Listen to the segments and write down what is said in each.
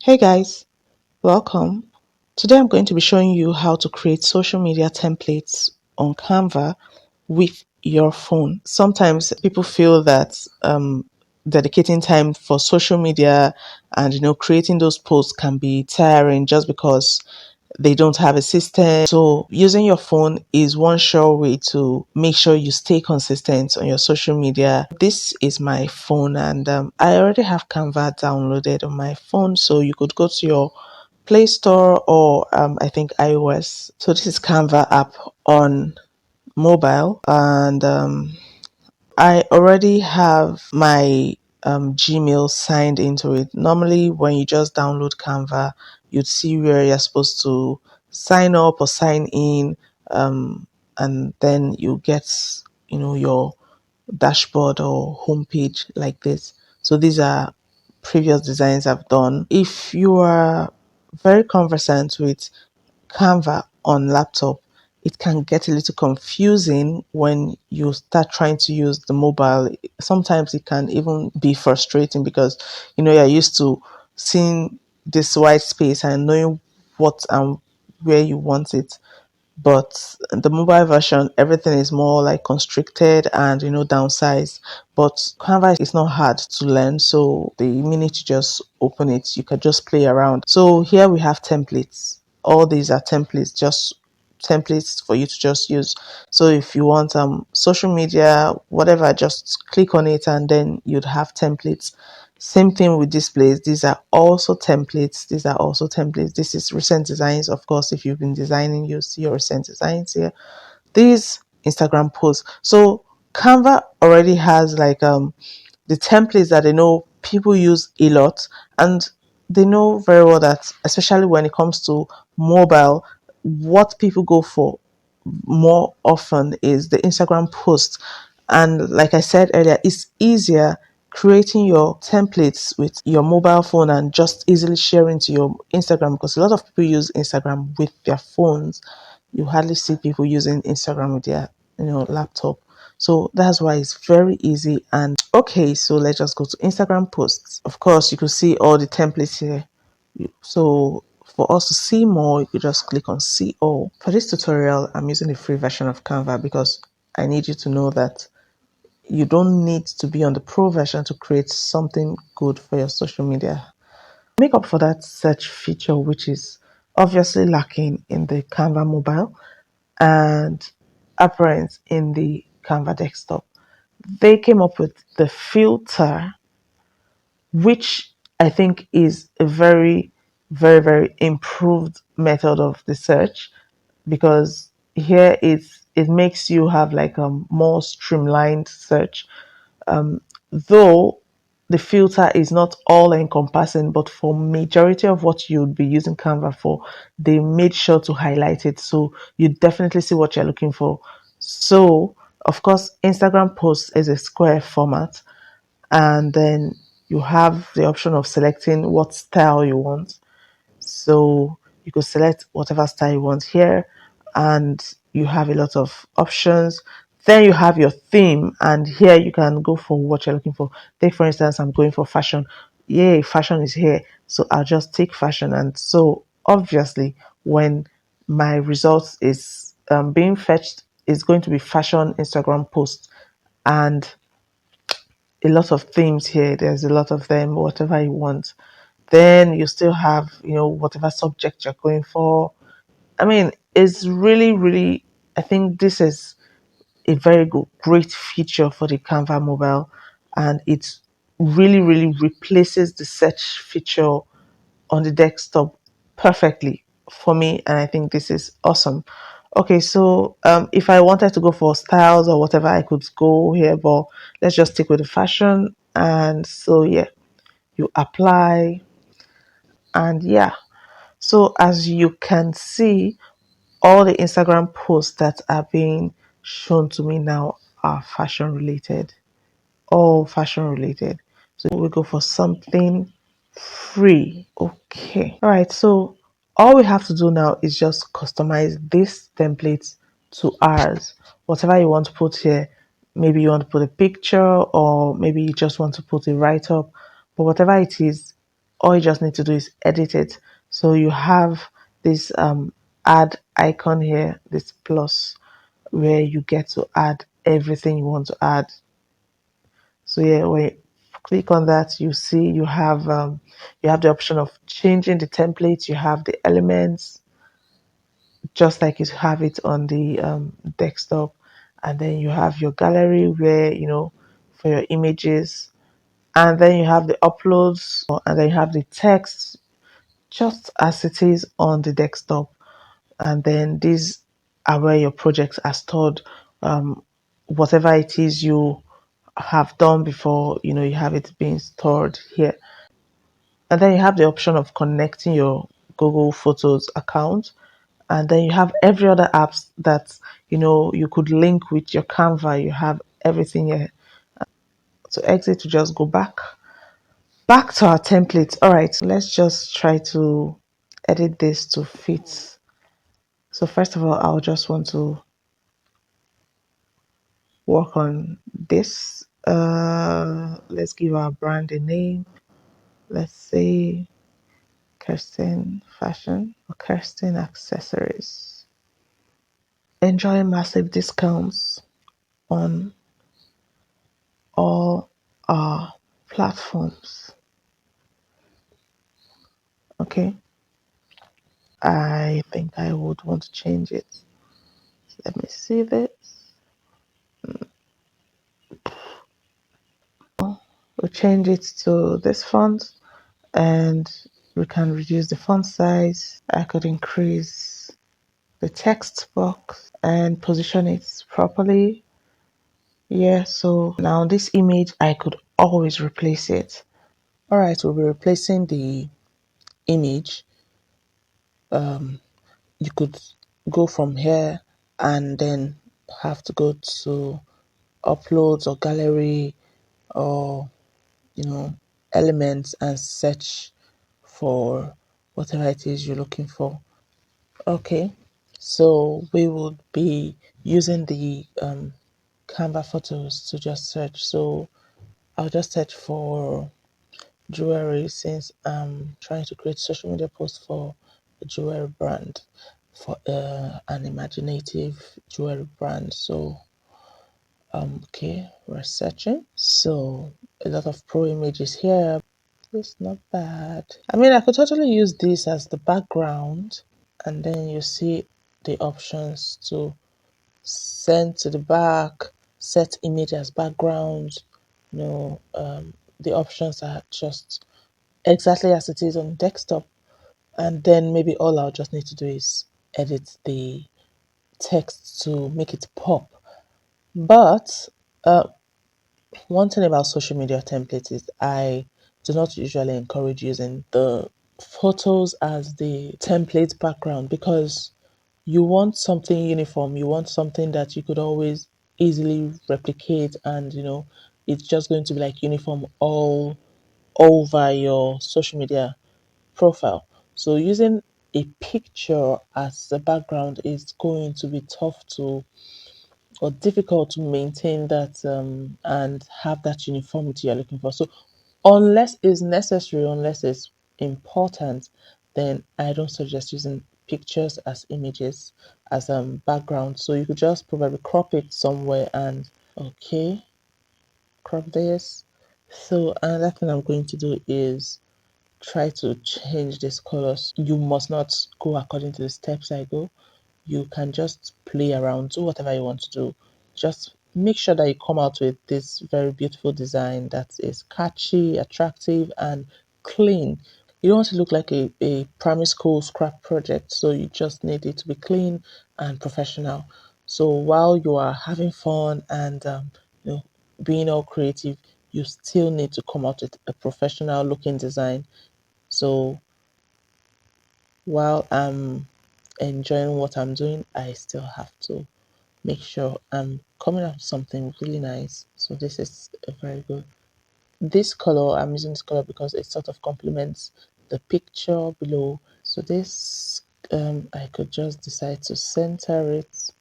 Hey guys, welcome. Today I'm going to be showing you how to create social media templates on Canva with your phone. Sometimes people feel that dedicating time for social media and creating those posts can be tiring just because they don't have a system. So using your phone is one sure way to make sure you stay consistent on your social media. This is my phone and I already have Canva downloaded on my phone. So you could go to your Play Store or I think iOS. So this is Canva app on mobile and I already have my Gmail signed into it. Normally, when you just download Canva, you'd see where you're supposed to sign up or sign in, and then you get, your dashboard or homepage like this. So these are previous designs I've done. If you are very conversant with Canva on laptop, it can get a little confusing when you start trying to use the mobile. Sometimes it can even be frustrating because you're used to seeing this white space and knowing what and where you want it. But the mobile version, everything is more like constricted and downsized. But Canva is not hard to learn, so the minute you just open it, you can just play around. So here we have templates. All these are templates, just templates for you to just use. So if you want social media, whatever, just click on it and then you'd have templates. Same thing with displays. These are also templates. These are also templates. This is recent designs. Of course, if you've been designing, you see your recent designs here. These Instagram posts. So Canva already has like the templates that they know people use a lot, and they know very well that especially when it comes to mobile, what people go for more often is the Instagram post. And like I said earlier, it's easier creating your templates with your mobile phone and just easily sharing to your Instagram, because a lot of people use Instagram with their phones. You hardly see people using Instagram with their laptop. So that's why it's very easy. And okay, so let's just go to Instagram posts. Of course, you can see all the templates here. So for us to see more, you could just click on see all. For this tutorial, I'm using the free version of Canva because I need you to know that you don't need to be on the pro version to create something good for your social media. Make up for that search feature, which is obviously lacking in the Canva mobile and apparent in the Canva desktop. They came up with the filter, which I think is a very, very, very improved method of the search, because here it makes you have like a more streamlined search. Though the filter is not all encompassing, but for majority of what you'd be using Canva for, they made sure to highlight it, so you definitely see what you're looking for. So of course, Instagram posts is a square format, and then you have the option of selecting what style you want. So you could select whatever style you want here, and you have a lot of options. Then you have your theme, and here you can go for what you're looking for. Take for instance, I'm going for fashion. Yay, fashion is here. So I'll just take fashion. And so obviously, when my results is being fetched, it's going to be fashion Instagram post. And a lot of themes here. There's a lot of them, whatever you want. Then you still have, whatever subject you're going for. I mean, it's really, really, I think this is a very good, great feature for the Canva mobile. And it really, really replaces the search feature on the desktop perfectly for me. And I think this is awesome. Okay, so if I wanted to go for styles or whatever, I could go here, but let's just stick with the fashion. And so, yeah, you apply, and yeah. So as you can see, all the Instagram posts that are being shown to me now are fashion related, all fashion related. So we go for something free. Okay. All right. So all we have to do now is just customize this template to ours. Whatever you want to put here, maybe you want to put a picture or maybe you just want to put a write up, but whatever it is, all you just need to do is edit it. So you have this add icon here, this plus, where you get to add everything you want to add. So yeah, when you click on that, you see you have the option of changing the template. You have the elements, just like you have it on the desktop, and then you have your gallery where for your images, and then you have the uploads, and then you have the text just as it is on the desktop, and then these are where your projects are stored. Whatever it is you have done before, you have it being stored here. And then you have the option of connecting your Google Photos account. And then you have every other apps that you could link with your Canva. You have everything here. To exit, to just go back to our template. All right, let's just try to edit this to fit. So first of all, I'll just want to work on this. Let's give our brand a name. Let's say Kirsten Fashion or Kirsten Accessories. Enjoy massive discounts on all our platforms. Okay, I think I would want to change it. Let me see this. We'll change it to this font, and we can reduce the font size. I could increase the text box and position it properly. Yeah, so now this image, I could always replace it. All right, we'll be replacing the image. You could go from here and then have to go to uploads or gallery or elements and search for whatever it is you're looking for. Okay, so we would be using the Canva photos to just search. So I'll just search for jewelry since I'm trying to create social media posts for a jewelry brand, for an imaginative jewelry brand. So okay, we're searching. So a lot of pro images here. It's not bad. I mean, I could totally use this as the background, and then you see the options to send to the back, set image as background. The options are just exactly as it is on desktop. And then maybe all I'll just need to do is edit the text to make it pop. But one thing about social media templates is I do not usually encourage using the photos as the template background, because you want something uniform. You want something that you could always easily replicate, and it's just going to be like uniform all over your social media profile. So using a picture as the background is going to be tough to or difficult to maintain that and have that uniformity you're looking for. So unless it's necessary, unless it's important, then I don't suggest using pictures as images as background. So you could just probably crop it somewhere and okay, crop this. So another thing I'm going to do is try to change these colors. You must not go according to the steps I go. You can just play around, do whatever you want to do. Just make sure that you come out with this very beautiful design that is catchy, attractive, and clean. You don't want to look like a primary school scrap project, so you just need it to be clean and professional. So while you are having fun and being all creative, you still need to come out with a professional looking design. So while I'm enjoying what I'm doing, I still have to make sure I'm coming up with something really nice. So this is a very good. This color, I'm using this color because it sort of complements the picture below. So this, I could just decide to center it.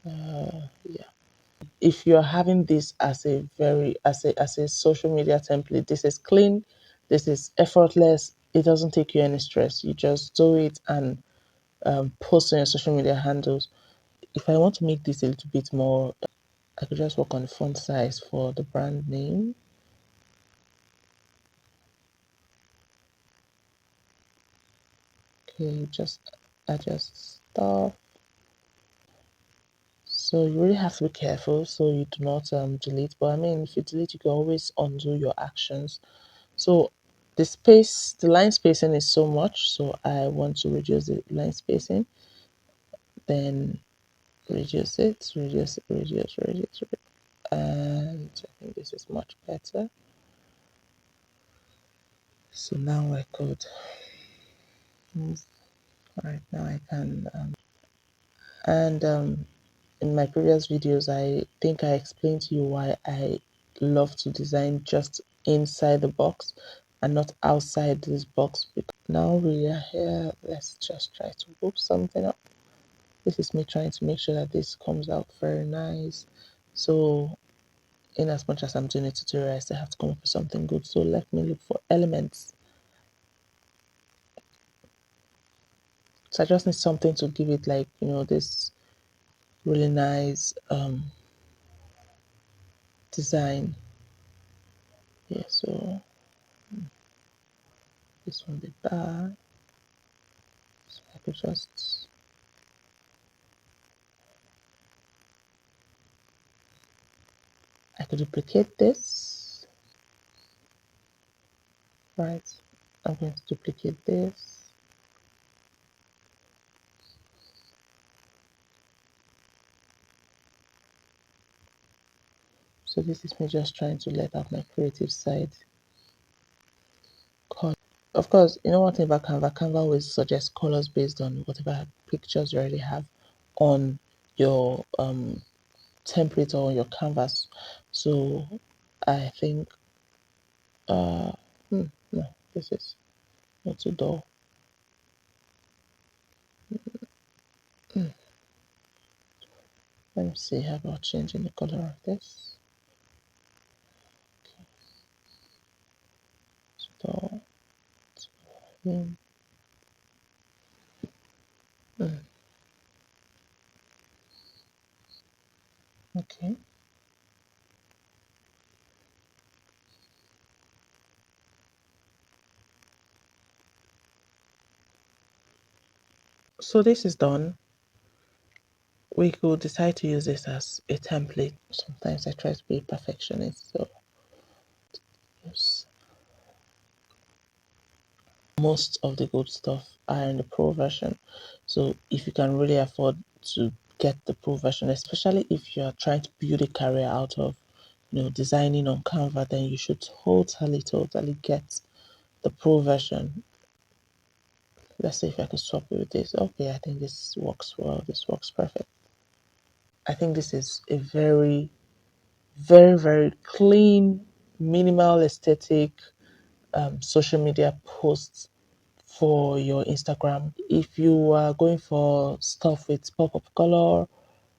Yeah. If you're having this as a social media template, this is clean, This is effortless. It doesn't take you any stress. You just do it and post on your social media handles. If I want to make this a little bit more, I could just work on the font size for the brand name. Okay, just adjust stuff. So you really have to be careful so you do not delete. But I mean, if you delete, you can always undo your actions. So the line spacing is so much. So I want to reduce the line spacing. Then reduce it, reduce. And I think this is much better. So now I could move. All right, now I can. And in my previous videos, I think I explained to you why I love to design just inside the box and not outside this box. Now we are here, let's just try to book something up. This is me trying to make sure that this comes out very nice. So in as much as I'm doing a tutorial, I still have to come up with something good. So let me look for elements. So I just need something to give it like, this really nice design. Yeah, so this one be bad. So I could duplicate this. Right. I'm going to duplicate this. So this is me just trying to let out my creative side. Of course, you know one thing about Canva? Canva always suggests colors based on whatever pictures you already have on your template or on your canvas. So I think, no, this is not too dull. Let me see, how about changing the color of this? Dull. Mm, okay. So this is done. We could decide to use this as a template. Sometimes I try to be a perfectionist, so yes. Most of the good stuff are in the pro version. So if you can really afford to get the pro version, especially if you're trying to build a career out of designing on Canva, then you should totally get the pro version. Let's see if I could swap it with this. Okay, I think this works well. This works perfect. I think this is a very, very, very clean, minimal aesthetic social media post for your Instagram. If you are going for stuff with pop-up color,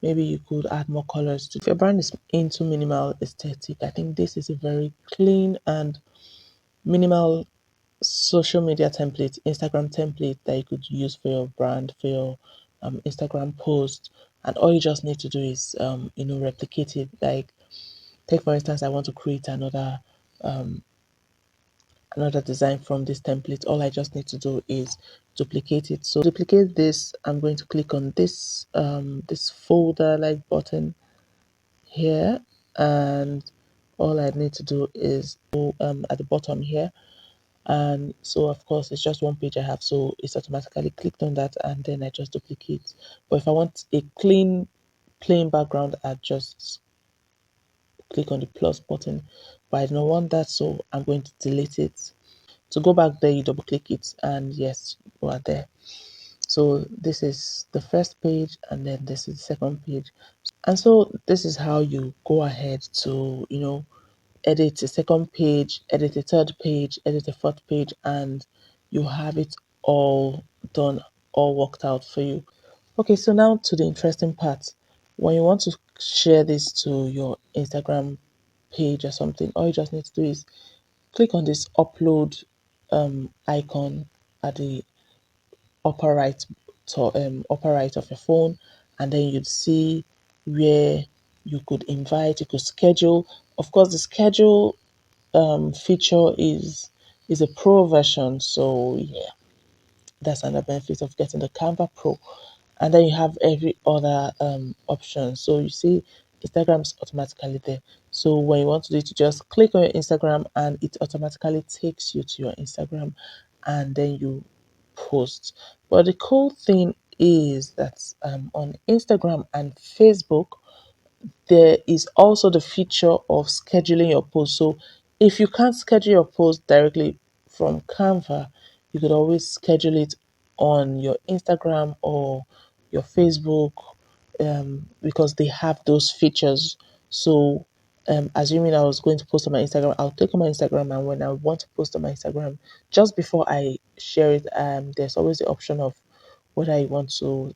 maybe you could add more colors to. If your brand is into minimal aesthetic, I think this is a very clean and minimal social media template, Instagram template that you could use for your brand, for your Instagram post. And all you just need to do is, replicate it. Like, take for instance, I want to create another design from this template. All I just need to do is duplicate it. So duplicate this, I'm going to click on this folder like button here, and all I need to do is go at the bottom here. And so of course it's just one page I have, so it's automatically clicked on that, and then I just duplicate. But if I want a clean plain background, I just click on the plus button. But I don't want that, so I'm going to delete it. To go back there, you double click it, and yes, you are there. So this is the first page, and then this is the second page. And so this is how you go ahead to, edit a second page, edit a third page, edit a fourth page, and you have it all done, all worked out for you. Okay, so now to the interesting part. When you want to share this to your Instagram page or something, all you just need to do is click on this upload icon at the upper right upper right of your phone, and then you'd see where you could invite, you could schedule. Of course, the schedule feature is a pro version, so yeah, that's another benefit of getting the Canva Pro. And then you have every other option. So you see Instagram's automatically there. So when you want to do it, you just click on your Instagram and it automatically takes you to your Instagram, and then you post. But the cool thing is that on Instagram and Facebook, there is also the feature of scheduling your post. So if you can't schedule your post directly from Canva, you could always schedule it on your Instagram or your Facebook, because they have those features. So assuming I was going to post on my Instagram, I'll click on my Instagram, and when I want to post on my Instagram, just before I share it, there's always the option of whether you want to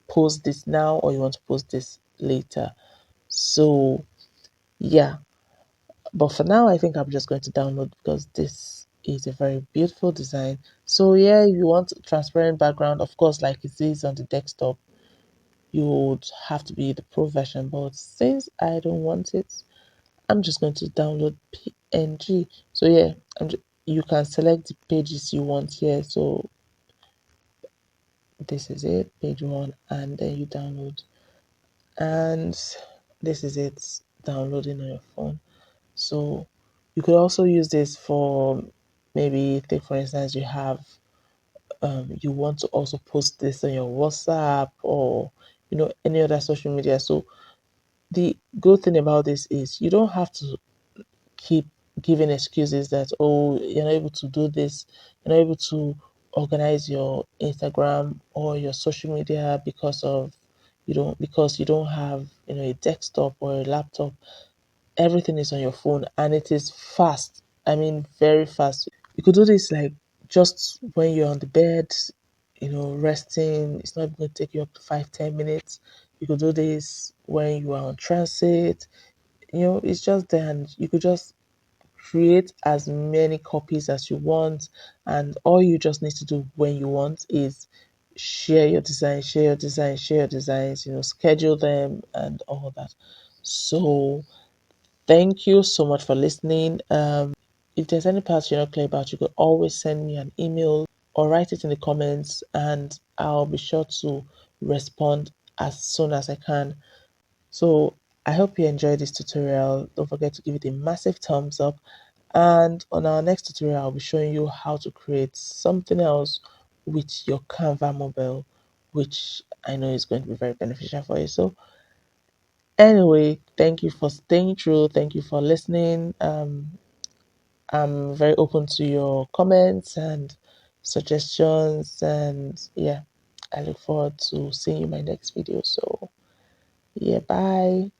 post this now or you want to post this later. So yeah, but for now, I think I'm just going to download because this is a very beautiful design. So yeah, if you want a transparent background, of course, like it is on the desktop, you would have to be the pro version. But since I don't want it, I'm just going to download PNG. So yeah, you can select the pages you want here. So this is it, page one, and then you download, and this is it, downloading on your phone. So you could also use this for, maybe take for instance you have you want to also post this on your WhatsApp or any other social media. So the good thing about this is you don't have to keep giving excuses that, oh, you're not able to do this, you're not able to organize your Instagram or your social media because you don't have a desktop or a laptop. Everything is on your phone and it is fast. I mean, very fast. You could do this like just when you're on the bed, resting. It's not going to take you up to 5-10 minutes. You could do this when you are on transit. It's just there, and you could just create as many copies as you want. And all you just need to do when you want is share your design, share your design, share your designs, schedule them and all that. So thank you so much for listening. If there's any parts you're not clear about, you could always send me an email or write it in the comments, and I'll be sure to respond as soon as I can. So I hope you enjoyed this tutorial. Don't forget to give it a massive thumbs up. And on our next tutorial, I'll be showing you how to create something else with your Canva mobile, which I know is going to be very beneficial for you. So anyway, thank you for staying through. Thank you for listening. I'm very open to your comments and suggestions. And yeah, I look forward to seeing you in my next video. So yeah, bye.